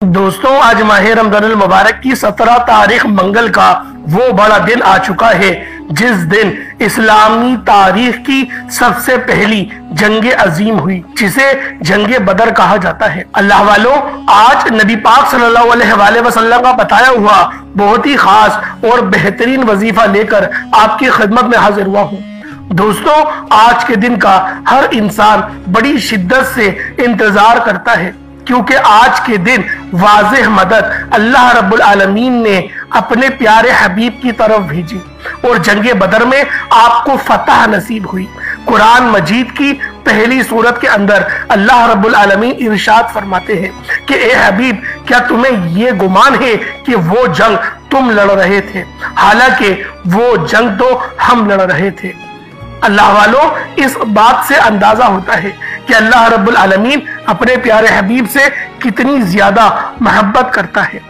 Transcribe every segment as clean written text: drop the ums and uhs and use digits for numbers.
दोस्तों, आज माह रमजानुल मुबारक की 17 तारीख मंगल का वो बड़ा दिन आ चुका है जिस दिन इस्लामी तारीख की सबसे पहली जंग अजीम हुई, जिसे जंग बदर कहा जाता है। अल्लाह वालों, आज नबी पाक सल्लल्लाहु अलैहि वसल्लम का बताया हुआ बहुत ही खास और बेहतरीन वजीफा लेकर आपकी खिदमत में हाजिर हुआ हूँ। दोस्तों, आज के दिन का हर इंसान बड़ी शिद्दत से इंतजार करता है, क्योंकि आज के दिन वाज़ेह मदद अल्लाह रब्बुल आलमीन ने अपने प्यारे हबीब की तरफ भेजी और जंगे बदर में आपको फतह नसीब हुई। कुरान मजीद की पहली सूरत के अंदर अल्लाह रब्बुल आलमीन इरशाद फरमाते हैं कि ए हबीब, क्या तुम्हें ये गुमान है कि वो जंग तुम लड़ रहे थे, हालांकि वो जंग तो हम लड़ रहे थे। अल्लाह वालों, इस बात से अंदाजा होता है कि अल्लाह रब्बुल आलमीन अपने प्यारे हबीब से कितनी ज्यादा मोहब्बत करता है।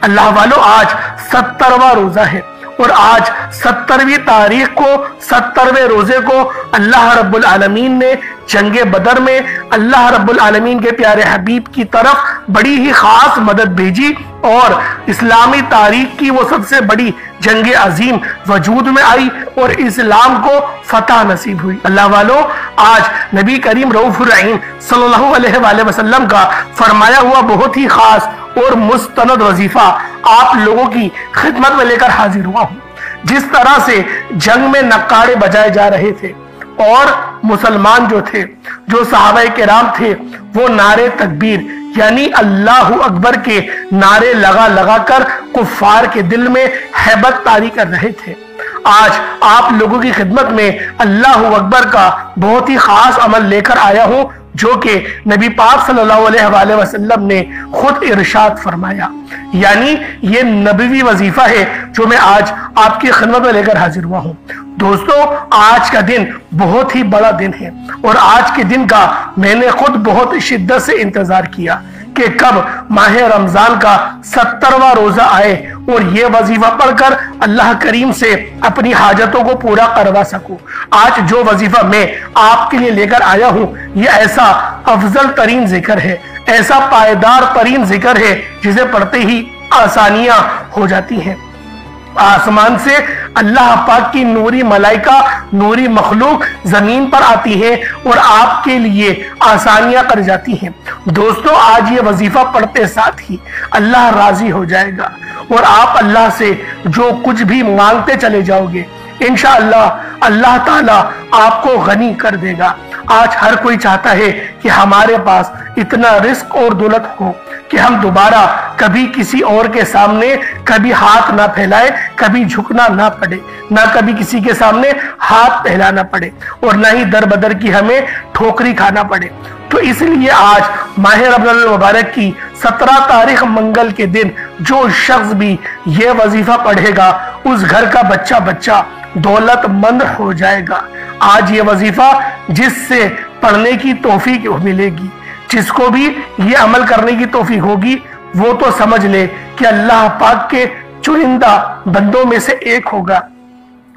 अल्लाह वालों, आज 70वां रोजा है और आज 70वीं तारीख को 70वें रोजे को अल्लाह रब्बुल आलमीन ने जंगे बदर में अल्लाह रब्बुल आलमीन के प्यारे हबीब की तरफ बड़ी ही खास मदद भेजी और इस्लामी तारीख की वो सबसे बड़ी जंग अजीम वजूद में आई और इस्लाम को फतह नसीब हुई। अल्लाह वालों, आज नबी करीम रऊफुर रहीम सल्लल्लाहु अलैहि वसल्लम का फरमाया हुआ बहुत ही खास और मुस्तनद वजीफा आप लोगों की खिदमत में लेकर हाजिर हुआ हूँ। जिस तरह से जंग में नक्कारे बजाए जा रहे थे और मुसलमान जो थे, जो सहाबाए किराम थे, वो नारे तकबीर यानी अल्लाहु अकबर के नारे लगा लगा कर कुफ्फार के दिल में हैबत तारी कर रहे थे। आज आप लोगों की खिदमत में अल्लाहु अकबर का बहुत ही खास अमल लेकर आया हूं, जो कि नबी पाक सल्लल्लाहु अलैहि वसल्लम ने खुद इरशाद फरमाया, यानी ये नबवी वजीफा है जो मैं आज आपकी खिदमत में लेकर हाजिर हुआ हूँ। दोस्तों, आज का दिन बहुत ही बड़ा दिन है और आज के दिन का मैंने खुद बहुत शिद्दत से इंतजार किया कि कब माह रमजान का 70वां रोजा आए और ये वजीफा पढ़कर अल्लाह करीम से अपनी हाजतों को पूरा करवा सकूं। आज जो वजीफा मैं आपके लिए लेकर आया हूं, ये ऐसा अफजल तरीन जिक्र है, ऐसा पायदार तरीन जिक्र है जिसे पढ़ते ही आसानियां हो जाती हैं। आसमान से अल्लाह पाक की नूरी मलाइका, नूरी मखलूक जमीन पर आती है और आपके लिए आसानियां कर जाती हैं। दोस्तों, आज ये वजीफा पढ़ते साथ ही अल्लाह राजी हो जाएगा और आप अल्लाह से जो कुछ भी मांगते चले जाओगे, इंशाअल्लाह अल्लाह ताला आपको गनी कर देगा। आज हर कोई चाहता है कि हमारे पास इतना रिस्क और दौलत हो कि हम दोबारा कभी किसी और के सामने कभी हाथ ना फैलाए, कभी झुकना ना पड़े, ना कभी किसी के सामने हाथ फैलाना पड़े और ना ही दर बदर की हमें ठोकरी खाना पड़े। तो इसलिए आज माह रमजानुल मुबारक की 17 तारीख मंगल के दिन जो शख्स भी ये वजीफा पढ़ेगा, उस घर का बच्चा बच्चा दौलतमंद हो जाएगा। आज ये वजीफा जिससे पढ़ने की तौफीक मिलेगी, जिसको भी ये अमल करने की तौफीक होगी, वो तो समझ ले कि अल्लाह पाक के चुनिंदा बंदों में से एक होगा।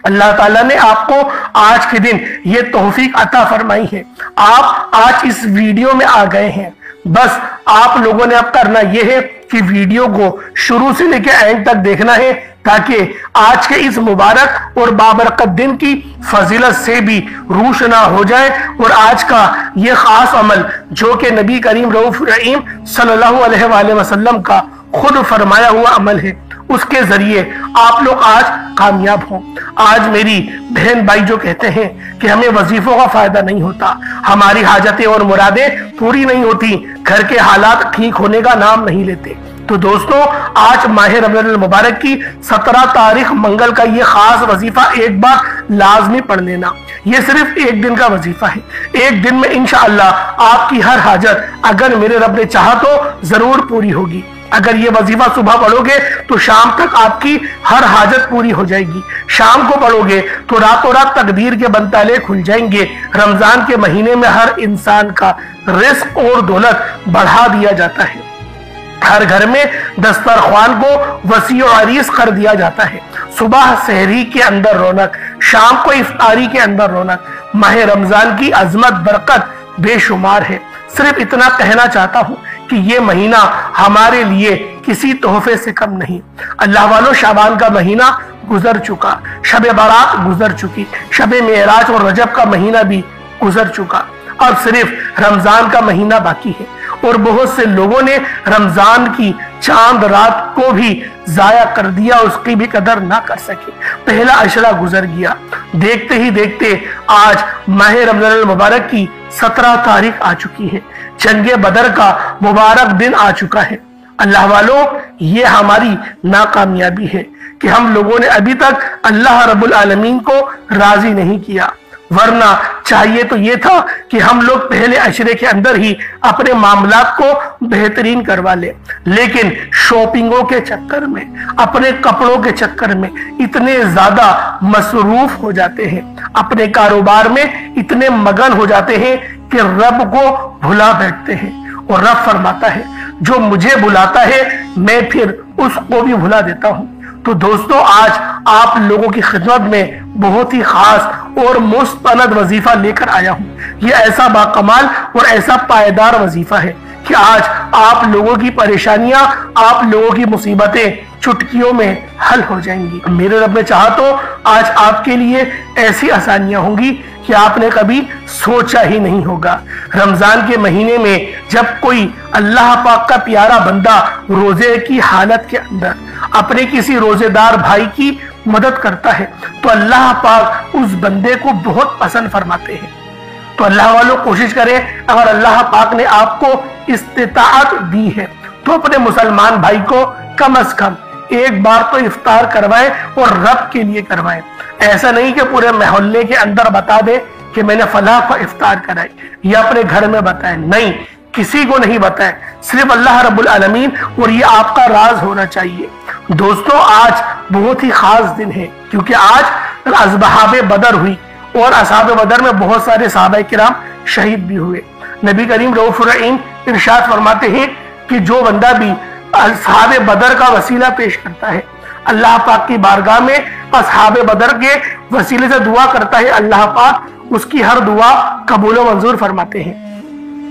अल्लाह ताला ने आपको आज के दिन ये तौफीक अता फरमाई है। आप आज इस वीडियो में आ गए हैं, बस आप लोगों ने अब करना यह है कि वीडियो को शुरू से लेकर एंड तक देखना है, ताकि आज के इस मुबारक और बाबरकत दिन की फजीलत से भी रूशना हो जाए और आज का ये खास अमल जो कि नबी करीम रऊफ रहीम सल्लल्लाहु अलैहि वसल्लम का खुद फरमाया हुआ अमल है, उसके जरिए आप लोग आज कामयाब हों। आज मेरी बहन भाई जो कहते हैं कि हमें वजीफों का फायदा नहीं होता, हमारी हाजतें और मुरादें पूरी नहीं होती, घर के हालात ठीक होने का नाम नहीं लेते, तो दोस्तों, आज माह रमजानुल मुबारक की 17 तारीख मंगल का ये खास वजीफा एक बार लाजमी पढ़ लेना। ये सिर्फ एक दिन का वजीफा है। एक दिन में इंशाअल्लाह आपकी हर हाजत अगर मेरे रब ने चाहा तो जरूर पूरी होगी। अगर ये वजीफा सुबह पढ़ोगे तो शाम तक आपकी हर हाजत पूरी हो जाएगी। शाम को पढ़ोगे तो रातों रात तकदीर के बंताले खुल जाएंगे। रमजान के महीने में हर इंसान का रिस्क और दौलत बढ़ा दिया जाता है। हर घर में दस्तरख्वान को वसी और अरीस कर दिया जाता है। सुबह सहरी के अंदर रौनक, शाम को इफ्तारी के अंदर रौनक। माह रमजान की अजमत बरकत बेशुमार है। सिर्फ इतना कहना चाहता हूँ कि ये महीना हमारे लिए किसी तोहफे से कम नहीं। अल्लाह वालों, शाबान का महीना गुजर चुका, शब बारात गुजर चुकी, शब मेराज और रजब का महीना भी गुजर चुका, अब सिर्फ रमजान का महीना बाकी है। और बहुत से लोगों ने रमजान की चांद रात को भी जाया कर दिया, उसकी भी कदर ना कर सके। पहला अशरा गुजर गया। देखते ही देखते आज माह रमजान मुबारक की 17 तारीख आ चुकी है। जंगे बदर का मुबारक दिन आ चुका है। अल्लाह वालों, ये हमारी नाकामयाबी है कि हम लोगों ने अभी तक अल्लाह रब्बुल आलमीन को राजी नहीं किया, वरना चाहिए तो ये था कि हम लोग पहले अशरे के अंदर ही अपने मामलात को बेहतरीन करवा ले। लेकिन शॉपिंगों के चक्कर में, अपने कपड़ों के चक्कर में इतने ज्यादा मसरूफ हो जाते हैं, अपने कारोबार में इतने मगन हो जाते हैं कि रब को भुला बैठते हैं। और रब फरमाता है, जो मुझे बुलाता है मैं फिर उसको भी भुला देता हूं। तो दोस्तों, आज आप लोगों की खिदमत में बहुत ही खास और मुस्तनद वजीफा लेकर आया हूं। यह ऐसा बाकमाल और ऐसा पायदार वजीफा है कि आज आप लोगों की परेशानियां, आप लोगों की मुसीबतें चुटकियों में हल हो जाएंगी। मेरे रब ने चाहा तो आज आपके लिए ऐसी आसानियां होंगी कि आपने कभी सोचा ही नहीं होगा। रमजान के महीने में जब कोई अल्लाह पाक का प्यारा बंदा रोजे की हालत के अंदर अपने किसी रोजेदार भाई की मदद करता है तो अल्लाह पाक उस बंदे को बहुत पसंद फरमाते हैं। तो अल्लाह वालों, कोशिश करें, अगर अल्लाह पाक ने आपको इस्तिताअत दी है तो अपने मुसलमान भाई को कम से कम एक बार तो इफ्तार करवाएं और रब के लिए करवाएं। ऐसा नहीं कि पूरे मोहल्ले के अंदर बता दे कि मैंने फलाह को इफ्तार कराई, या अपने घर में बताएं। नहीं, किसी को नहीं बताएं, सिर्फ अल्लाह रब्बुल आलमीन, और ये आपका राज होना चाहिए। दोस्तों, आज बहुत ही खास दिन है क्योंकि आज असहाबे बदर हुई और असहाबे बदर में बहुत सारे सहाबा किराम शहीद भी हुए। नबी करीम रऊफुर रहीम इरशाद फरमाते हैं कि जो बंदा भी असहाबे बदर का वसीला पेश करता है, अल्लाह पाक की बारगाह में असहाबे बदर के वसीले से दुआ करता है, अल्लाह पाक उसकी हर दुआ कबूल व मंजूर फरमाते हैं।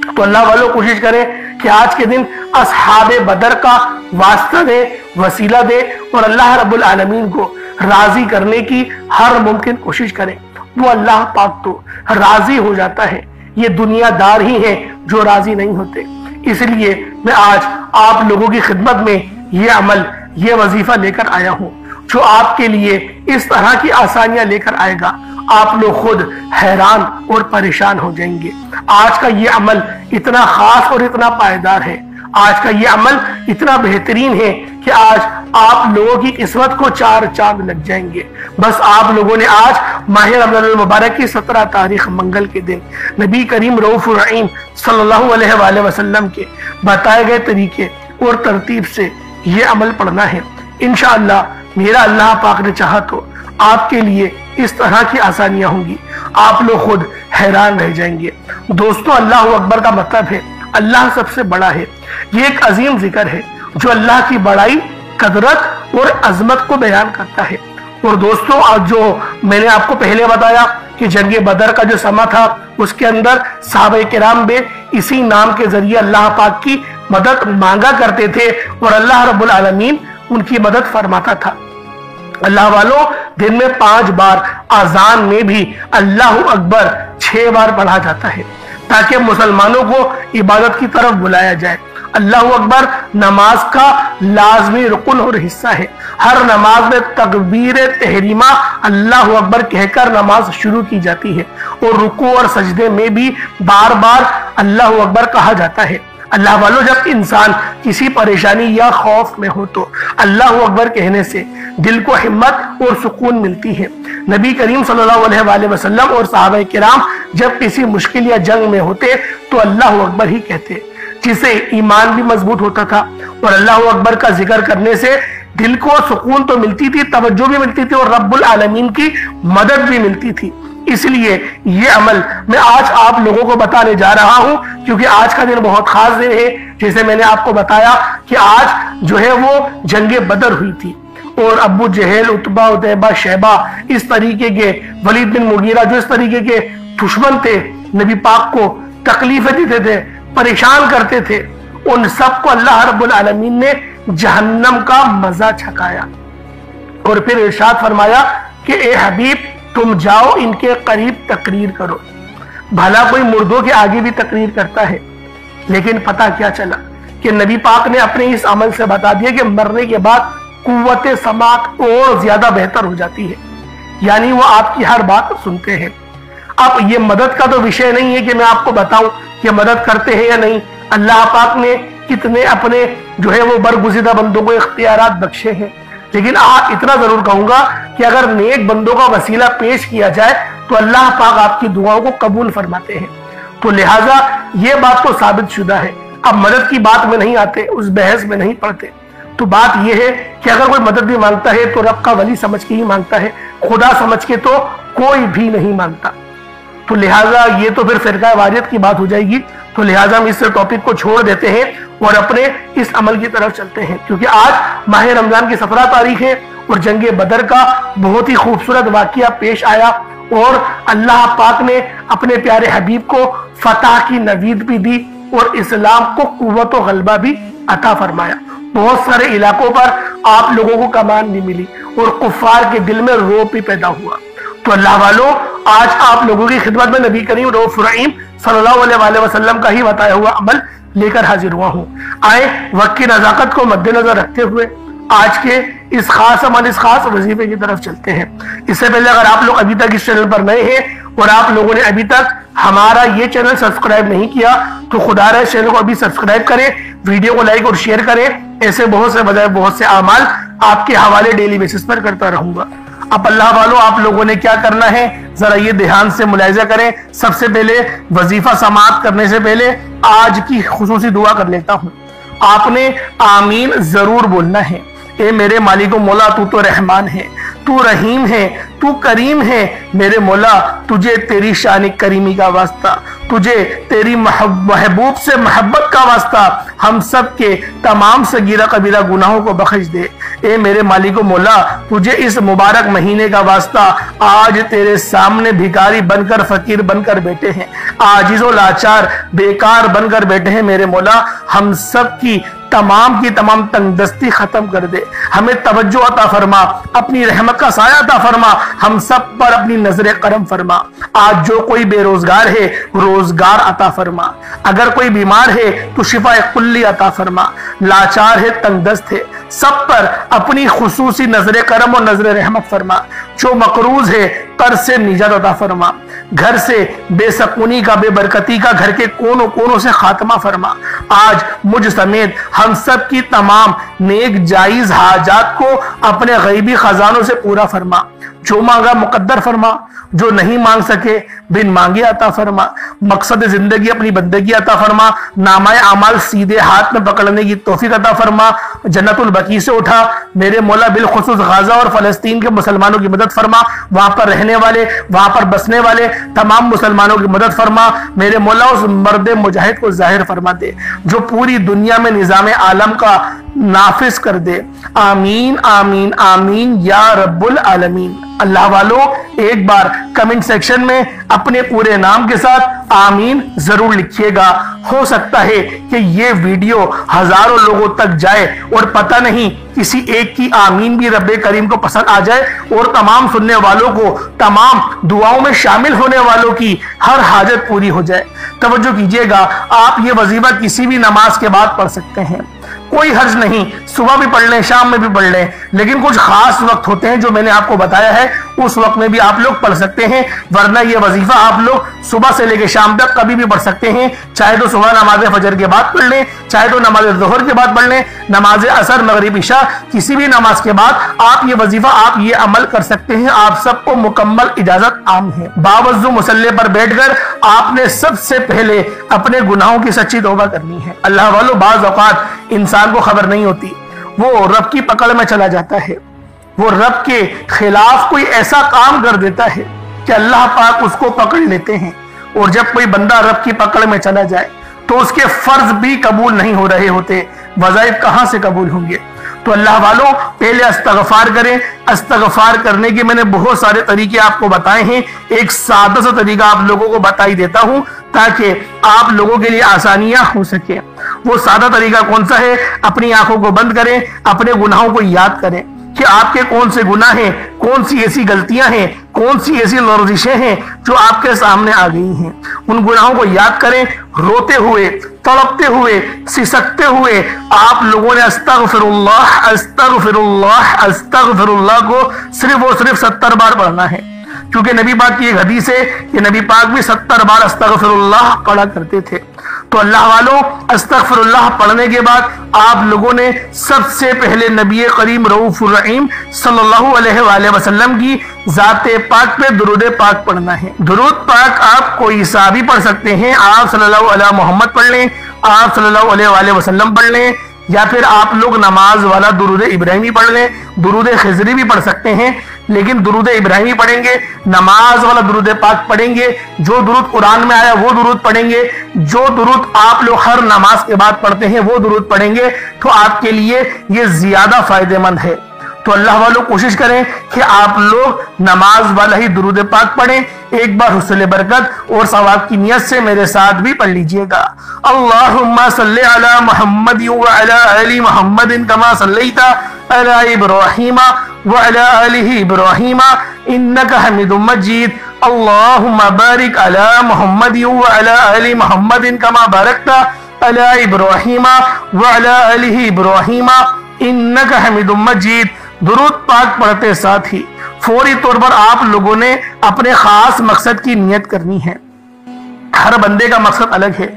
तो अल्लाह वालों, कोशिश करें कि आज के दिन असहाबे बदर का वास्ता दे, वसीला दे और अल्लाह रब्बुल आलमीन को राजी करने की हर मुमकिन कोशिश करें। वो अल्लाह पाक तो राजी हो जाता है, ये दुनियादार ही है जो राजी नहीं होते। इसलिए मैं आज आप लोगों की खिदमत में ये अमल, ये वजीफा लेकर आया हूं जो आपके लिए इस तरह की आसानियां लेकर आएगा, आप लोग खुद हैरान और परेशान हो जाएंगे। आज का ये अमल इतना खास और इतना पायदार है, आज का ये अमल इतना बेहतरीन है कि आज आप लोगों की किस्मत को 4 चांद लग जाएंगे। बस आप लोगों ने आज माह रमजान मुबारक की 17 तारीख मंगल के दिन नबी करीम रऊफुर रहीम सल्लल्लाहु अलैहि वसल्लम के बताए गए तरीके और तरतीब से ये अमल पढ़ना है। इंशाअल्लाह मेरा अल्लाह पाक ने चाहा तो आपके लिए इस तरह की आसानियां होंगी, आप लोग खुद हैरान रह जाएंगे। दोस्तों, अल्लाह अकबर का मतलब है अल्लाह सबसे बड़ा है। ये एक अजीम जिक्र है जो अल्लाह की बड़ाई, कदरत और अजमत को बयान करता है। और दोस्तों, आज जो मैंने आपको पहले बताया कि जंगे बदर का जो समा था उसके अंदर सहाबा किराम भी इसी नाम के जरिए अल्लाह पाक की मदद मांगा करते थे और अल्लाह रब्बुल आलमीन उनकी मदद फरमाता था। अल्लाह वालों, दिन में 5 बार अजान में भी अल्लाह अकबर 6 बार पढ़ा जाता है ताकि मुसलमानों को इबादत की तरफ बुलाया जाए। अल्लाह अकबर नमाज का लाजमी रुकन और हिस्सा है। हर नमाज में तकबीर तहरीमा अल्लाह अकबर कहकर नमाज शुरू की जाती है और रुकू और सजदे में भी बार बार अल्लाह अकबर कहा जाता है। अल्लाह वालों, जब इंसान किसी परेशानी या खौफ में हो तो अल्लाह अकबर कहने से दिल को हिम्मत और सुकून मिलती है। नबी करीम सल्लल्लाहु अलैहि वसल्लम और सहाबा किराम जब किसी मुश्किल या जंग में होते तो अल्लाह अकबर ही कहते, जिससे ईमान भी मजबूत होता था और अल्लाह अकबर का जिक्र करने से दिल को सुकून तो मिलती थी, तवज्जो भी मिलती थी और रब्बुल आलमीन की मदद भी मिलती थी। इसलिए ये अमल मैं आज आप लोगों को बताने जा रहा हूं क्योंकि आज का दिन बहुत खास दिन है। जैसे मैंने आपको बताया कि आज जो है वो जंगे बदर हुई थी और अबू जहेल, उतबा, उतैबा, शैबा, इस तरीके के वलीद बिन मुगीरा जो इस तरीके के दुश्मन थे, नबी पाक को तकलीफें देते थे, परेशान करते थे उन सबको अल्लाह रब्बुल आलमीन ने जहन्नम का मजा छकाया और फिर इरशाद फरमाया कि ए हबीब तुम जाओ इनके करीब तकरीर करो। भला कोई मुर्दों के आगे भी तकरीर करता है, लेकिन पता क्या चला कि नबी पाक ने अपने इस अमल से बता दिया कि मरने के बाद कुव्वत समात और ज्यादा बेहतर हो जाती है, यानी वो आपकी हर बात सुनते हैं। अब ये मदद का तो विषय नहीं है कि मैं आपको बताऊं कि मदद करते हैं या नहीं। अल्लाह पाक ने कितने अपने जो है वो बरगुज़िदा बंदों को इख्तियारात बख्शे हैं, लेकिन इतना जरूर कहूंगा कि अगर नेक बंदों का वसीला पेश किया जाए तो अल्लाह पाक आपकी दुआओं को कबूल फरमाते हैं। तो लिहाजा ये बात तो साबित शुदा है। अब मदद की बात में नहीं आते, उस बहस में नहीं पड़ते। तो बात यह है कि अगर कोई मदद भी मांगता है तो रब का वली समझ के ही मांगता है, खुदा समझ के तो कोई भी नहीं मांगता। तो लिहाजा ये तो फिर फिरका वारियत की बात हो जाएगी। तो लिहाजा हम इस टॉपिक को छोड़ देते हैं और अपने इस अमल की तरफ चलते हैं, क्योंकि आज माह रमजान की 17 तारीख है और जंगे बदर का बहुत ही खूबसूरत वाकया पेश आया और अल्लाह पाक ने अपने प्यारे हबीब को फतह की नवीद भी दी और इस्लाम को कुव्वत और गलबा भी अता फरमाया। बहुत सारे इलाकों पर आप लोगों को कमान भी मिली और कुफ्फार के दिल में रौब भी पैदा हुआ। तो अल्लाह वालों, आज आप लोगों की खिदमत में नबी करीम रऊफ रहीम सल्लल्लाहु अलैहि वसल्लम का ही बताया हुआ अमल लेकर हाजिर हुआ हूँ। आए वक्त की नजाकत को मद्देनजर रखते हुए आज के इस खास अमल, इस खास वजीफे की तरफ चलते हैं। इससे पहले अगर आप लोग अभी तक इस चैनल पर नए हैं और आप लोगों ने अभी तक हमारा ये चैनल सब्सक्राइब नहीं किया तो खुदा रहे चैनल को अभी सब्सक्राइब करें, वीडियो को लाइक और शेयर करें। ऐसे बहुत से बजाय बहुत से अमाल आपके हवाले डेली बेसिस पर करता रहूंगा। अब अल्लाह वालों, आप लोगों ने क्या करना है जरा ये ध्यान से मुलाहिजा करें। सबसे पहले वजीफा समाप्त करने से पहले आज की खुसूसी दुआ कर लेता हूं। आपने आमीन जरूर बोलना है। ए मेरे मालिक मौला, तू तो रहमान है, तू रहीम है, तू करीम है। मेरे मौला, तुझे तेरी शान करीमी का वास्ता, तुझे तेरी महबूब से मोहब्बत का वास्ता, हम सब के तमाम सगीरा कबीरा गुनाहों को बख्श दे। ए मेरे मालिक मौला, तुझे इस मुबारक महीने का वास्ता, आज तेरे सामने भिखारी बनकर फकीर बनकर बैठे हैं, आजिज़ो लाचार बेकार बनकर बैठे हैं। मेरे मौला, हम सब की तमाम तंगदस्ती खत्म कर दे, हमें तवज्जो अता फरमा, अपनी रहमत का साया अता फरमा, हम सब पर अपनी नजर करम फरमा। आज जो कोई बेरोजगार है रोजगार अता फरमा, अगर कोई बीमार है तो शिफा कुल्ली अता फरमा, लाचार है तंगदस्त है सब पर अपनी खुसूसी नजर करम और नजर रहमत फरमा। जो मकरूज है कर्ज से निजात अता फरमा, घर से बेसकूनी का बेबरकती का घर के कोनों कोनों से खात्मा फरमा। आज मुझ समेत हम सब की तमाम नेक जायज हाजात को अपने गैबी खजानों से पूरा फरमा। जो मांगा मुकद्दर फरमा, जो नहीं मांग सके बिन मांगे अता फरमा। मकसद जिंदगी अपनी बंदगी अता फरमा, नामाए अमाल सीधे हाथ में पकड़ने की तौफीक अता फरमा। जन्नतुल बकी से उठा मेरे मौला बिलखुसूस गाजा और फलस्तीन के मुसलमानों की मदद फरमा, वहां पर रहने वाले, वहां पर बसने वाले तमाम मुसलमानों की मदद फरमा। मेरे मौला उस मर्द मुजाहिद को जाहिर फरमा दे जो पूरी दुनिया में निजाम आलम का नाफिज कर दे। आमीन आमीन आमीन या रब्बुल आलमीन। अल्लाह वालों, एक बार कमेंट सेक्शन में अपने पूरे नाम के साथ आमीन जरूर लिखिएगा। हो सकता है कि ये वीडियो हजारों लोगों तक जाए और पता नहीं किसी एक की आमीन भी रब्बे करीम को पसंद आ जाए और तमाम सुनने वालों को, तमाम दुआओं में शामिल होने वालों की हर हाजत पूरी हो जाए। तवज्जो कीजिएगा, आप ये वजीफा किसी भी नमाज के बाद पढ़ सकते हैं, कोई हर्ज नहीं। सुबह भी पढ़ लें, शाम में भी पढ़ लें, लेकिन कुछ खास वक्त होते हैं जो मैंने आपको बताया है, उस वक्त में भी आप लोग पढ़ सकते हैं। वरना ये वजीफा आप लोग सुबह से लेकर शाम तक कभी भी पढ़ सकते हैं। चाहे तो सुबह नमाज फजर के बाद पढ़ लें, चाहे तो नमाज जोहर के बाद पढ़ लें, नमाज असर मगरिब इशा किसी भी नमाज के बाद आप ये वजीफा, आप ये अमल कर सकते हैं। आप सबको मुकम्मल इजाजत आम है। बावजू मुसल्ले पर बैठकर आपने सबसे पहले अपने गुनाहों की सच्ची तौबा करनी है। अल्लाह वालों, बाज़ औक़ात इंसान को खबर नहीं होती, वो रब की पकड़ में चला जाता है, वो रब के खिलाफ कोई ऐसा काम कर देता है कि अल्लाह पाक उसको पकड़ लेते हैं। और जब कोई बंदा रब की पकड़ में चला जाए तो उसके फर्ज भी कबूल नहीं हो रहे होते, वज़ाइफ कहां से कबूल होंगे। तो अल्लाह वालों, पहले अस्तगफार करें। अस्तगफार करने के मैंने बहुत सारे तरीके आपको बताए हैं, एक सादा सा तरीका आप लोगों को बता ही देता हूं ताकि आप लोगों के लिए आसानियां हो सके। वो सादा तरीका कौन सा है? अपनी आंखों को बंद करें, अपने गुनाहों को याद करें कि आपके कौन से गुनाह हैं, कौन सी ऐसी गलतियां हैं, कौन सी ऐसी लर्जिशें हैं जो आपके सामने आ गई हैं। उन गुनाहों को याद करें, रोते हुए, तड़पते हुए, सिसकते हुए आप लोगों ने अस्तगफिरुल्लाह अस्तगफिरुल्लाह अस्तगफिरुल्लाह को सिर्फ और सिर्फ 70 बार पढ़ना है, क्योंकि नबी पाक की एक हदीस है कि नबी पाक भी 70 बार अस्तगफिरुल्लाह पढ़ा करते थे। तो अल्लाह वालों, अस्तगफिरुल्लाह पढ़ने के बाद आप लोगों ने सबसे पहले नबी करीम रऊफुर रहीम सल्लल्लाहु अलैहि वसल्लम की जाते पाक पे दुरूद पाक पढ़ना है। दुरूद पाक आप कोई सा भी पढ़ सकते हैं। आप सल्लल्लाहु अलैहि मोहम्मद पढ़ लें, आप सल्लल्लाहु अलैहि वसल्लम पढ़ लें, या फिर आप लोग नमाज वाला दुरूद इब्राहिमी पढ़ लें। दुरूद खिजरी भी पढ़ सकते हैं, लेकिन दुरूद इब्राहिमी पढ़ेंगे, नमाज वाला दुरूद पाक पढ़ेंगे, जो दुरूद कुरान में आया वो दुरूद पढ़ेंगे, जो दुरूद आप लोग हर नमाज के बाद पढ़ते हैं वो दुरूद पढ़ेंगे, तो आपके लिए ये ज्यादा फायदेमंद है। तो अल्लाह वालों कोशिश करें कि आप लोग नमाज वाला ही दुरूद पाक पढ़ें। एक बार हुस्न बरकत और सवाब की नियत से मेरे साथ भी पढ़ लीजिएगा। अल्लाहुम्मा सल्ली अला मुहम्मद व अला आलि मुहम्मद कमा सल्लैता अला इब्राहीम व अला आलि इब्राहीम इन्नका हमीदुम मजीद। अल्लाहुम्मा बारिक अला मुहम्मद व अला आलि मुहम्मद कमा बारकता अला इब्राहीम व अला आलि इब्राहीम इन्नका हमीदुम मजीद। दुरूद पाक पढ़ते साथ ही फौरी तौर पर आप लोगों ने अपने खास मकसद की नियत करनी है। हर बंदे का मकसद अलग है,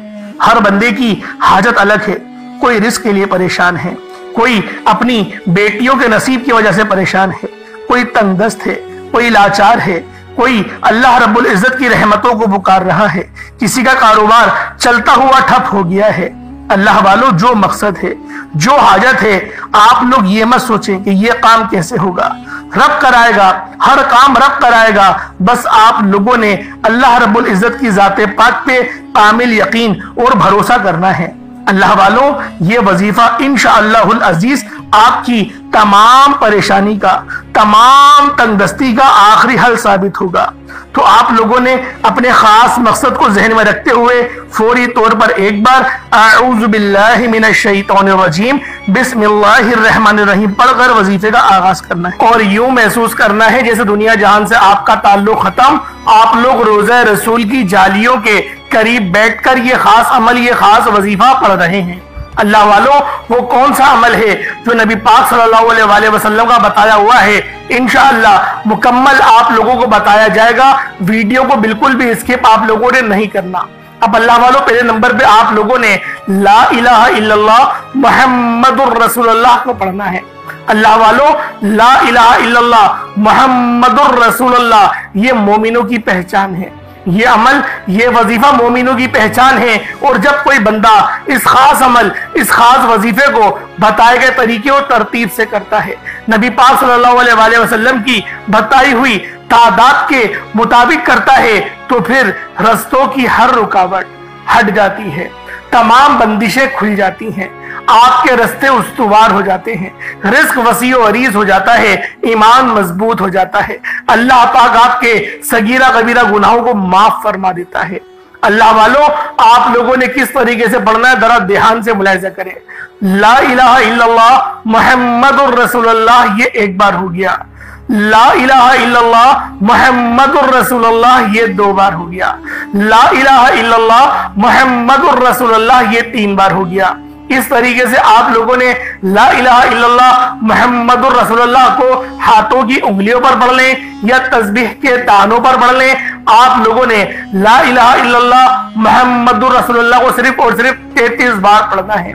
हर बंदे की हाजत अलग है। कोई रिस्क के लिए परेशान है, कोई अपनी बेटियों के नसीब की वजह से परेशान है, कोई तंगदस्त है, कोई लाचार है, कोई अल्लाह रब्बुल इज्जत की रहमतों को पुकार रहा है, किसी का कारोबार चलता हुआ ठप हो गया है। अल्लाह वालों, जो मकसद है, जो हाजत है, आप लोग ये मत सोचें कि ये काम कैसे होगा। रब कराएगा, हर काम रब कराएगा। बस आप लोगों ने अल्लाह रब्बुल इज्जत की जाते पाक पे कामिल यकीन और भरोसा करना है। अल्लाह वालों, ये वजीफा इंशाअल्लाहुल अजीज आपकी तमाम परेशानी का, तमाम तंगदस्ती का आखिरी हल साबित होगा। तो आप लोगों ने अपने खास मकसद को जहन में रखते हुए फौरी तौर पर एक बार अऊज़ु बिल्लाहि मिनश शैतानिर रजीम बिस्मिल्लाहिर रहमानिर रहीम पढ़कर वजीफे का आगाज करना है और यूं महसूस करना है जैसे दुनिया जहान से आपका ताल्लुक खत्म। आप लोग रोज़ा रसूल की जालियों के करीब बैठकर ये खास अमल, ये खास वजीफा पढ़ रहे हैं। अल्लाह वालों, वो कौन सा अमल है जो नबी पाक सल्लल्लाहु अलैहि वसल्लम का बताया हुआ है? इंशाअल्लाह मुकम्मल आप लोगों को बताया जाएगा। वीडियो को बिल्कुल भी स्किप आप लोगों ने नहीं करना। अब अल्लाह वालों, पहले नंबर पे आप लोगों ने ला इलाहा इल्लल्लाह मुहम्मदुर रसूलुल्लाह को पढ़ना है। अल्लाह वालों, ला इलाहा इल्लल्लाह मुहम्मदुर रसूलुल्लाह ये मोमिनों की पहचान है। ये अमल, ये वजीफा मोमिनों की पहचान है। और जब कोई बंदा इस खास अमल, इस खास वजीफे को बताए गए तरीके और तरतीब से करता है, नबी पाक सल्लल्लाहु अलैहि वसल्लम की बताई हुई तादाद के मुताबिक करता है, तो फिर रस्तों की हर रुकावट हट जाती है, तमाम बंदिशें खुल जाती हैं, आपके रास्ते उस्तवार हो जाते हैं, रिस्क वसीओ अरीज हो जाता है, ईमान मजबूत हो जाता है। अल्लाह पाक आपके सगीरा कबीरा गुनाहों को माफ फरमा देता है। अल्लाह वालों, आप लोगों ने किस तरीके से पढ़ना है जरा ध्यान से मुलाहिजा करें। ला इलाहा इल्लल्लाह मुहम्मदुर रसूलुल्लाह ये एक बार हो गया। ला इलाहा इल्लल्लाह मुहम्मदुर रसूलुल्लाह ये 2 बार हो गया। ला इलाहा इल्लल्लाह मुहम्मदुर रसूलुल्लाह ये 3 बार हो गया। इस तरीके से आप लोगों ने ला इलाहा इल्लल्लाह मुहम्मदुर रसूलुल्लाह को हाथों की उंगलियों पर पढ़ लें या तस्बीह के दानों पर पढ़ लें। आप लोगों ने ला इलाहा इल्लल्लाह मुहम्मदुर रसूलुल्लाह को सिर्फ और सिर्फ 33 बार पढ़ना है।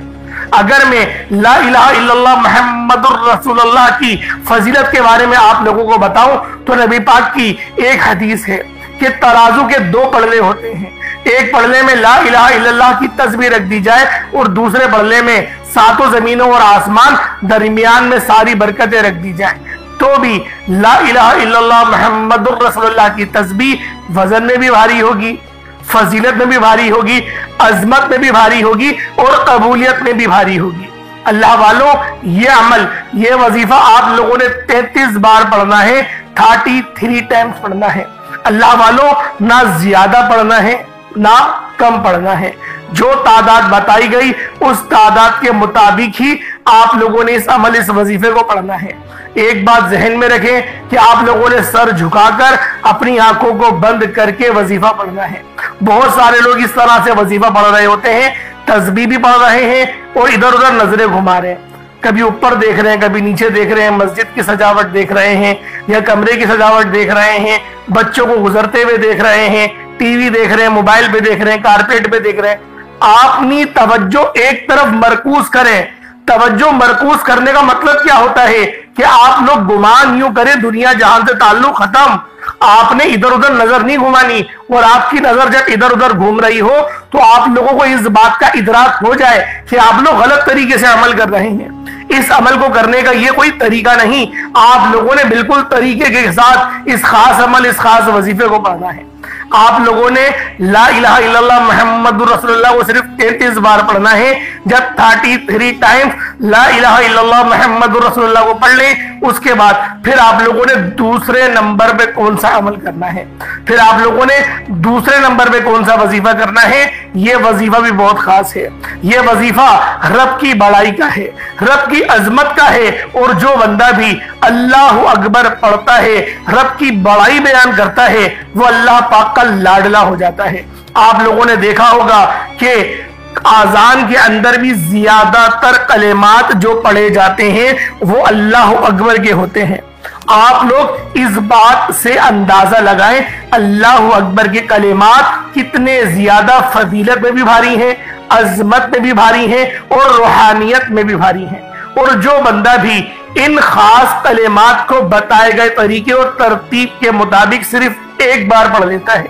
अगर मैं ला इलाहा इल्लल्लाह मुहम्मदुर रसूलुल्लाह की फजीलत के बारे में आप लोगों को बताऊं तो नबी पाक की एक हदीस है कि तराजू के 2 पड़ले होते हैं। एक पड़ले में ला इलाहा इल्लल्लाह की तस्बीह रख दी जाए और दूसरे पड़ले में 7 जमीनों और आसमान, दरमियान में सारी बरकतें रख दी जाए, तो भी ला इलाहा इल्लल्लाह मुहम्मदुर रसूलुल्लाह की तस्बीह वजन में भी भारी होगी, फजीलत में भी भारी होगी, अजमत में भी भारी होगी और कबूलियत में भी भारी होगी। अल्लाह वालों, ये अमल, ये वजीफा आप लोगों ने 33 बार पढ़ना है, 33 टाइम्स पढ़ना है। अल्लाह वालों, ना ज्यादा पढ़ना है ना कम पढ़ना है। जो तादाद बताई गई उस तादाद के मुताबिक ही आप लोगों ने इस वजीफे को पढ़ना है। एक बात जहन में रखें कि आप लोगों ने सर झुकाकर अपनी आंखों को बंद करके वजीफा पढ़ना है। बहुत सारे लोग इस तरह से वजीफा पढ़ रहे होते हैं, तस्बीह भी पढ़ रहे हैं और इधर उधर नजरें घुमा रहे हैं, कभी ऊपर देख रहे हैं, कभी नीचे देख रहे हैं, मस्जिद की सजावट देख रहे हैं या कमरे की सजावट देख रहे हैं, बच्चों को गुजरते हुए देख रहे हैं, टीवी देख रहे हैं, मोबाइल पे देख रहे हैं, कारपेट पे देख रहे हैं। अपनी तवज्जो एक तरफ मरकूज करें। तवज्जो मरकूज करने का मतलब क्या होता है कि आप लोग गुमान यूं करें दुनिया जहान से ताल्लुक खत्म। आपने इधर उधर नजर नहीं घुमानी, और आपकी नजर जब इधर उधर घूम रही हो तो आप लोगों को इस बात का इदराक हो जाए कि आप लोग गलत तरीके से अमल कर रहे हैं। इस अमल को करने का ये कोई तरीका नहीं, आप लोगों ने बिल्कुल तरीके के साथ इस खास अमल, इस खास वजीफे को पढ़ना है। आप लोगों ने ला इलाहा इल्लल्लाह मुहम्मदुर रसूलुल्लाह को सिर्फ 33 बार पढ़ना है। जब 33 टाइम्स ला इलाहा इल्लल्लाह मुहम्मदुर रसूलुल्लाह को पढ़ लें, उसके बाद फिर आप लोगों ने दूसरे नंबर पे कौन सा अमल करना है, फिर आप लोगों ने दूसरे नंबर पे कौन सा वजीफा करना है। यह वजीफा भी बहुत खास है। यह वजीफा रब की बड़ाई का है, रब की अजमत का है, और जो बंदा भी अल्लाह अकबर पढ़ता है, रब की बड़ाई बयान करता है, वो अल्लाह पाक का लाडला हो जाता है। आप लोगों ने देखा होगा कि आजान के अंदर भी ज्यादातर कलेमात जो पढ़े जाते हैं वो अल्लाह अकबर के होते हैं। आप लोग इस बात से अंदाजा लगाएं अल्लाह अकबर के कलेमात कितने ज्यादा फजीलत में भी भारी हैं, अजमत में भी भारी हैं और रूहानियत में भी भारी हैं। और जो बंदा भी इन खास कलेमात को बताए गए तरीके और तरतीब के मुताबिक सिर्फ एक बार पढ़ लेता है,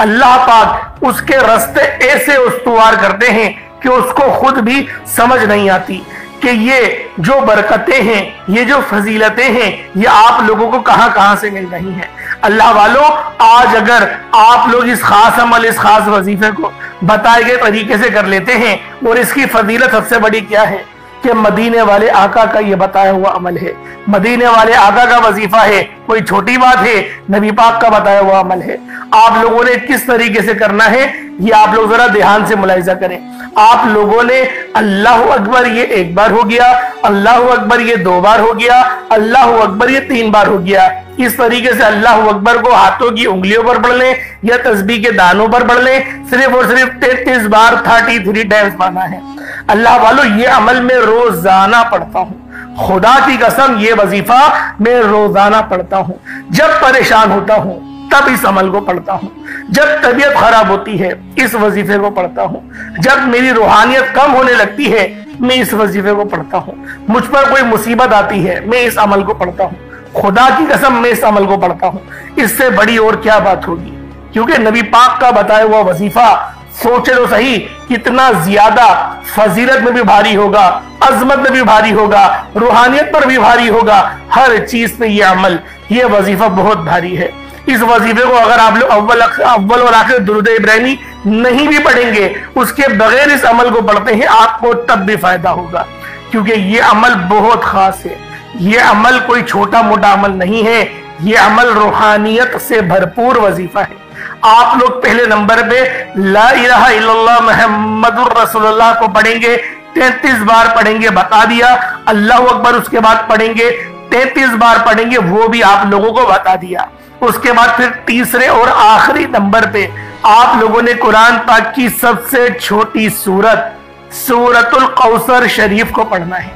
अल्लाह पाक उसके रास्ते ऐसे उस्तुवार करते हैं कि उसको खुद भी समझ नहीं आती कि ये जो बरकतें हैं, ये जो फजीलतें हैं, ये आप लोगों को कहां कहां से मिल रही हैं। अल्लाह वालों, आज अगर आप लोग इस खास अमल, इस खास वजीफे को बताए गए तरीके से कर लेते हैं, और इसकी फजीलत सबसे बड़ी क्या है कि मदीने वाले आका का ये बताया हुआ अमल है, मदीने वाले आका का वजीफा है, कोई छोटी बात है, नबी पाक का बताया हुआ अमल है। आप लोगों ने किस तरीके से करना है ये आप लोग जरा ध्यान से मुलाहिजा करें। आप लोगों ने अल्लाह अकबर ये एक बार हो गया, अल्लाह अकबर ये 2 बार हो गया, अल्लाह अकबर ये 3 बार हो गया। इस तरीके से अल्लाह अकबर को हाथों की उंगलियों पर पढ़ लें या तस्बीह के दानों पर पढ़ लें, सिर्फ और सिर्फ 33 बार 33 टाइम्स पढ़ना है। अल्लाह वालों, ये अमल मैं रोजाना पढ़ता हूँ, खुदा की कसम ये वजीफा मैं रोजाना पढ़ता हूँ। जब परेशान होता हूँ तब इस अमल को पढ़ता हूँ, जब तबीयत खराब होती है इस वजीफे को पढ़ता हूँ, जब मेरी रूहानियत कम होने लगती है मैं इस वजीफे को पढ़ता हूँ, मुझ पर कोई मुसीबत आती है मैं इस अमल को पढ़ता हूँ, खुदा की कसम मैं इस अमल को पढ़ता हूँ। इससे बड़ी और क्या बात होगी, क्योंकि नबी पाक का बताया हुआ वजीफा सोचे तो सही कितना ज्यादा फजीलत में भी भारी होगा, अजमत में भी भारी होगा, रूहानियत पर भी भारी होगा, हर चीज पे ये अमल, ये वजीफा बहुत भारी है। इस वजीफे को अगर आप लोग अव्वल और आखिर दुरूद इब्राहिमी नहीं भी पढ़ेंगे, उसके बगैर इस अमल को पढ़ते हैं, आपको तब भी फायदा होगा, क्योंकि ये अमल बहुत खास है। ये अमल कोई छोटा मोटा अमल नहीं है, ये अमल रूहानियत से भरपूर वजीफा है। आप लोग पहले नंबर पे ला इलाहा इल्लल्लाह मुहम्मदुर रसूलुल्लाह को पढ़ेंगे, 33 बार पढ़ेंगे, बता दिया। अल्लाह अकबर उसके बाद पढ़ेंगे, 33 बार पढ़ेंगे, वो भी आप लोगों को बता दिया। उसके बाद फिर तीसरे और आखिरी नंबर पे आप लोगों ने कुरान पाक की सबसे छोटी सूरत सूरतुल कौसर शरीफ को पढ़ना है।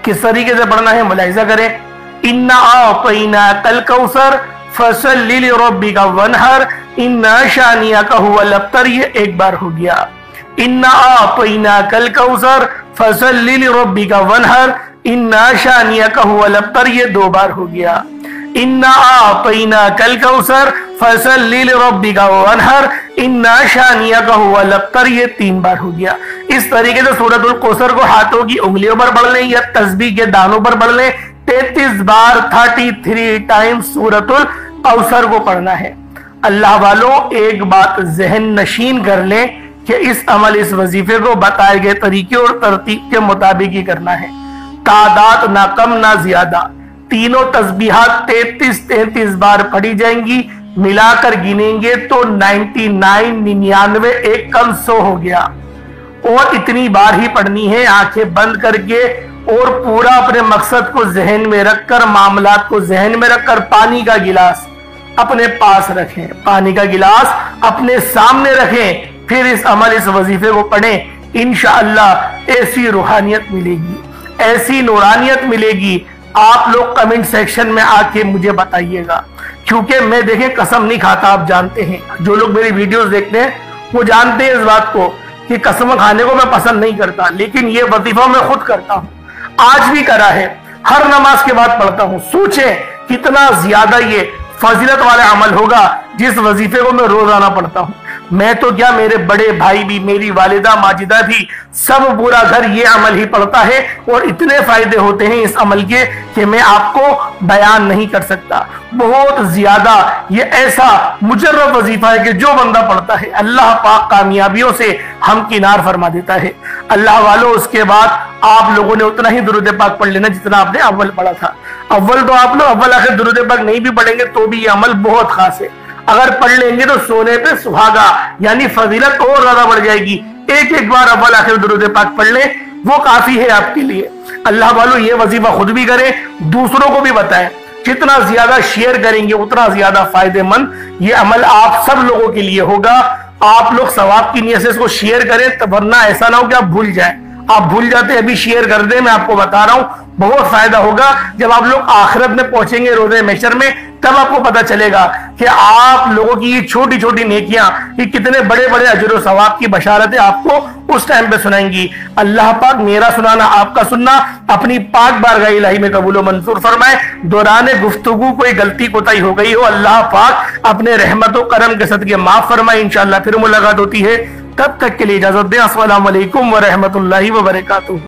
किस तरीके से पढ़ना है मुलाहिजा करें। इन्ना आतैना कल कौसर फसल्लि लिरब्बिका वनहर इन्ना शानियाका हुवल अब्तर, ये एक बार हो गया। इन्ना आतैना कल कौसर फसल्लि लिरब्बिका वनहर इन्ना शानियाका हुवल अब्तर, ये 2 बार हो गया। इन्ना आतैना कल कौसर फसल्लि लिरब्बिका वनहर इन्ना शानियाका हुवल अब्तर, ये 3 बार हो गया। इस तरीके से सूरतुल कौसर को हाथों की उंगलियों पर पढ़ लें या तस्बीह के दानों पर पढ़ लें, 33 बार 33 टाइम्स सूरतुल कौसर को पढ़ना है। अल्लाह वालों, एक बात जहन नशीन कर लें कि इस अमल, इस वजीफे को बताए गए तरीके और तरतीब के मुताबिक ही करना है। तादाद ना कम ना ज्यादा, तीनों तस्बीहात 33 बार पढ़ी जाएंगी, मिलाकर गिनेंगे तो 99 एक कम 100 हो गया। और इतनी बार ही पढ़नी है आंखें बंद करके, और पूरा अपने मकसद को जहन में रखकर, मामलात को जहन में रखकर पानी का गिलास अपने पास रखें, पानी का गिलास अपने सामने रखें, फिर इस अमल, इस वजीफे को पढ़ें। इंशाअल्लाह ऐसी रूहानियत मिलेगी, ऐसी नूरानियत मिलेगी। आप लोग कमेंट सेक्शन में आके मुझे बताइएगा, क्योंकि मैं देखें कसम नहीं खाता, आप जानते हैं, जो लोग मेरी वीडियोस देखते हैं वो जानते हैं इस बात को कि कसम खाने को मैं पसंद नहीं करता, लेकिन ये वजीफा मैं खुद करता हूं, आज भी करा है, हर नमाज के बाद पढ़ता हूं। सोचें कितना ज्यादा ये फजीलत वाला अमल होगा जिस वजीफे को मैं रोजाना पढ़ता हूं। मैं तो क्या, मेरे बड़े भाई भी, मेरी वालिदा माजिदा भी, सब पूरा घर ये अमल ही पढ़ता है, और इतने फायदे होते हैं इस अमल के कि मैं आपको बयान नहीं कर सकता। बहुत ज्यादा ये ऐसा मुजर्रब वजीफा है कि जो बंदा पढ़ता है अल्लाह पाक कामयाबियों से हमकिनार फरमा देता है। अल्लाह वालों, उसके बाद आप लोगों ने उतना ही दुरूद पाक पढ़ लेना जितना आपने अव्वल पढ़ा था। अव्वल तो आप लोग अव्वल आखिर दुरूद पाक नहीं भी पढ़ेंगे तो भी ये अमल बहुत खास है। अगर पढ़ लेंगे तो सोने पे सुहागा, यानी फजीलत और ज्यादा बढ़ जाएगी। एक बार अव्वल आखिर दुरूद पाक पढ़ ले, वो काफी है आपके लिए। अल्लाह वालों, ये वजीफा खुद भी करें, दूसरों को भी बताएं। जितना ज्यादा शेयर करेंगे उतना ज्यादा फायदेमंद ये अमल आप सब लोगों के लिए होगा। आप लोग सवाब की नीयत से इसको शेयर करें, तो वरना ऐसा ना हो कि आप भूल जाएं। आप भूल जाते, अभी शेयर कर दें, मैं आपको बता रहा हूं बहुत फायदा होगा। जब आप लोग आखिरत में पहुंचेंगे रोज़े महशर में, तब आपको पता चलेगा कि आप लोगों की ये छोटी छोटी नेकियां, ये कितने बड़े बड़े अजर और सवाब की बशारतें आपको उस टाइम पे सुनाएंगी। अल्लाह पाक मेरा सुनाना, आपका सुनना अपनी पाक बारगाह इलाही में कबूल व मंजूर फरमाए। दौरान गुफ्तगू कोई गलती कोताही हो गई हो, अल्लाह पाक अपने रहमत व करम के सदके माफ फरमाए। इंशाअल्लाह फिर मुलाकात होती है, तब तक के लिए इजाजत दें। अस्सलामु अलैकुम व रहमतुल्लाहि व बरकातुहू।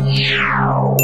Yeah.